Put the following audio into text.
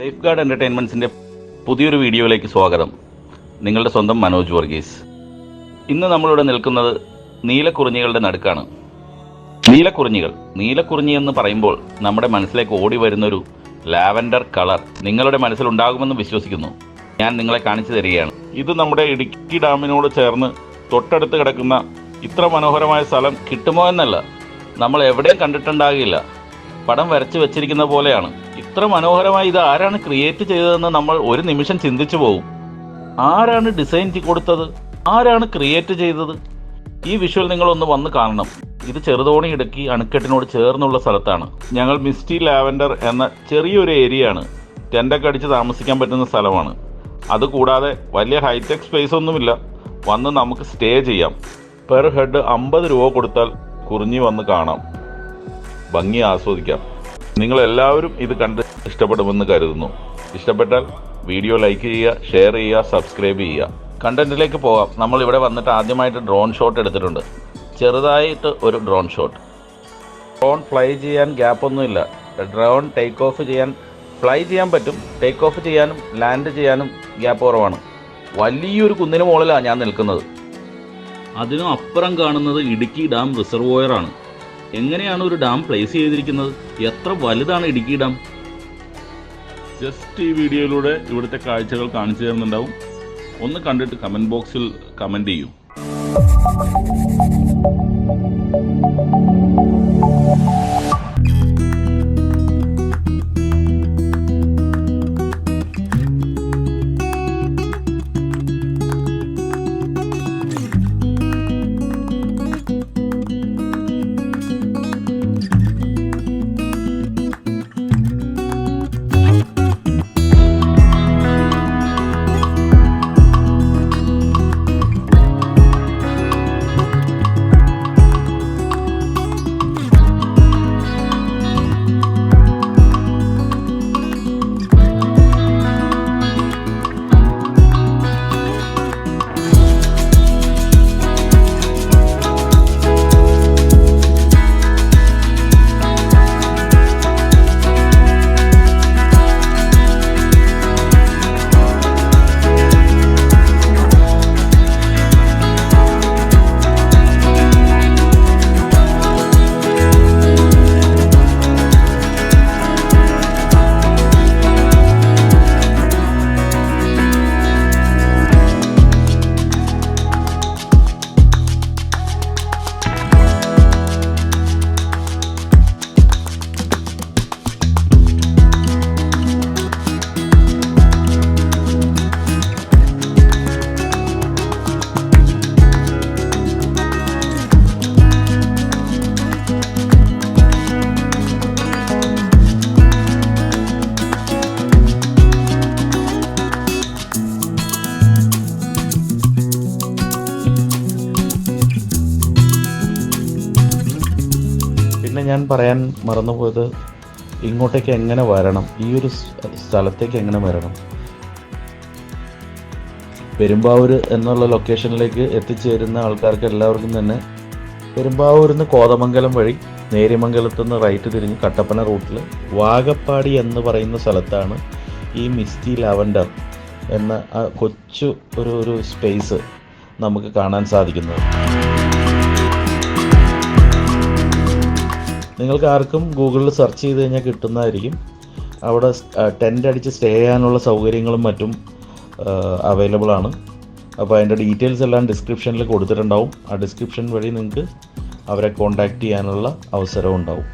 Safe guard എൻ്റർടൈൻമെൻറ്റ്സിൻ്റെ പുതിയൊരു വീഡിയോയിലേക്ക് സ്വാഗതം. നിങ്ങളുടെ സ്വന്തം മനോജ് വർഗീസ്. ഇന്ന് നമ്മളിവിടെ നിൽക്കുന്നത് നീലക്കുറിഞ്ഞികളുടെ നടുക്കാണ്. നീലക്കുറിഞ്ഞി എന്ന് പറയുമ്പോൾ നമ്മുടെ മനസ്സിലേക്ക് ഓടി വരുന്നൊരു ലാവൻഡർ കളർ നിങ്ങളുടെ മനസ്സിലുണ്ടാകുമെന്ന് വിശ്വസിക്കുന്നു. ഞാൻ നിങ്ങളെ കാണിച്ചു തരികയാണ്. ഇത് നമ്മുടെ ഇടുക്കി ഡാമിനോട് ചേർന്ന് തൊട്ടടുത്ത് കിടക്കുന്ന ഇത്ര മനോഹരമായ സ്ഥലം കിട്ടുമോ എന്നല്ല, നമ്മൾ എവിടെയും കണ്ടിട്ടുണ്ടാകില്ല. പടം വരച്ച് വെച്ചിരിക്കുന്ന പോലെയാണ്. ഇത്ര മനോഹരമായി ഇത് ആരാണ് ക്രിയേറ്റ് ചെയ്തതെന്ന് നമ്മൾ ഒരു നിമിഷം ചിന്തിച്ചു പോകും. ആരാണ് ഡിസൈൻ കൊടുത്തത്, ആരാണ് ക്രിയേറ്റ് ചെയ്തത്? ഈ വിഷ്വൽ നിങ്ങളൊന്ന് വന്ന് കാണണം. ഇത് ചെറുതോണി ഇടുക്കി അണക്കെട്ടിനോട് ചേർന്നുള്ള സ്ഥലത്താണ്. ഞങ്ങൾ മിസ്റ്റി ലാവൻഡർ എന്ന ചെറിയൊരു ഏരിയയാണ്. ടെൻ്റൊക്കെ അടിച്ച് താമസിക്കാൻ പറ്റുന്ന സ്ഥലമാണ്. അതുകൂടാതെ വലിയ ഹൈടെക് സ്പേസ് ഒന്നുമില്ല. വന്ന് നമുക്ക് സ്റ്റേ ചെയ്യാം. പെർ ഹെഡ് 50 രൂപ കൊടുത്താൽ കുറിഞ്ഞി വന്ന് കാണാം, ഭംഗി ആസ്വദിക്കാം. നിങ്ങളെല്ലാവരും ഇത് കണ്ട് ഇഷ്ടപ്പെടുമെന്ന് കരുതുന്നു. ഇഷ്ടപ്പെട്ടാൽ വീഡിയോ ലൈക്ക് ചെയ്യുക, ഷെയർ ചെയ്യുക, സബ്സ്ക്രൈബ് ചെയ്യുക. കണ്ടന്റിലേക്ക് പോകാം. നമ്മൾ ഇവിടെ വന്നിട്ട് ആദ്യമായിട്ട് ഡ്രോൺ ഷോട്ട് എടുത്തിട്ടുണ്ട്. ചെറുതായിട്ട് ഒരു ഡ്രോൺ ഷോട്ട്. ഡ്രോൺ ഫ്ലൈ ചെയ്യാൻ ഗ്യാപ്പൊന്നുമില്ല. ഡ്രോൺ ടേക്ക് ഓഫ് ചെയ്യാൻ, ഫ്ലൈ ചെയ്യാൻ പറ്റും, ടേക്ക് ഓഫ് ചെയ്യാനും ലാൻഡ് ചെയ്യാനും ഗ്യാപ്പ് കുറവാണ്. വലിയൊരു കുന്നിന് മുകളിലാണ് ഞാൻ നിൽക്കുന്നത്. അതിനും അപ്പുറം കാണുന്നത് ഇടുക്കി ഡാം റിസർവോയറാണ്. എങ്ങനെയാണ് ഒരു ഡാം പ്ലേസ് ചെയ്തിരിക്കുന്നത്? എത്ര വലുതാണ് ഇടുക്കി ഡാം? ജസ്റ്റ് ഈ വീഡിയോയിലൂടെ ഇവിടുത്തെ കാഴ്ചകൾ കാണിച്ചു തരുന്നുണ്ടാവും. ഒന്ന് കണ്ടിട്ട് കമൻറ്റ് ബോക്സിൽ കമൻറ്റ് ചെയ്യൂ. പിന്നെ ഞാൻ പറയാൻ മറന്നുപോയത്, ഇങ്ങോട്ടേക്ക് എങ്ങനെ വരണം, ഈ ഒരു സ്ഥലത്തേക്ക് എങ്ങനെ വരണം. പെരുമ്പാവൂർ എന്നുള്ള ലൊക്കേഷനിലേക്ക് എത്തിച്ചേരുന്ന ആൾക്കാർക്ക് എല്ലാവർക്കും തന്നെ പെരുമ്പാവൂരിൽ നിന്ന് കോതമംഗലം വഴി നേര്യമംഗലത്തു നിന്ന് റൈറ്റ് തിരിഞ്ഞ് കട്ടപ്പന റൂട്ടിൽ വാഗപ്പാടി എന്ന് പറയുന്ന സ്ഥലത്താണ് ഈ മിസ്റ്റി ലാവൻഡർ എന്ന ആ കൊച്ചു ഒരു സ്പേസ് നമുക്ക് കാണാൻ സാധിക്കുന്നത്. നിങ്ങൾക്ക് ആർക്കും ഗൂഗിളിൽ സെർച്ച് ചെയ്ത് കഴിഞ്ഞാൽ കിട്ടുന്നതായിരിക്കും. അവിടെ ടെൻ്റ് അടിച്ച് സ്റ്റേ ചെയ്യാനുള്ള സൗകര്യങ്ങളും മറ്റും അവൈലബിൾ ആണ്. അപ്പോൾ അതിൻ്റെ ഡീറ്റെയിൽസ് എല്ലാം ഡിസ്ക്രിപ്ഷനിൽ കൊടുത്തിട്ടുണ്ടാവും. ആ ഡിസ്ക്രിപ്ഷൻ വഴി നിങ്ങൾക്ക് അവരെ കോൺടാക്റ്റ് ചെയ്യാനുള്ള അവസരവും ഉണ്ടാവും.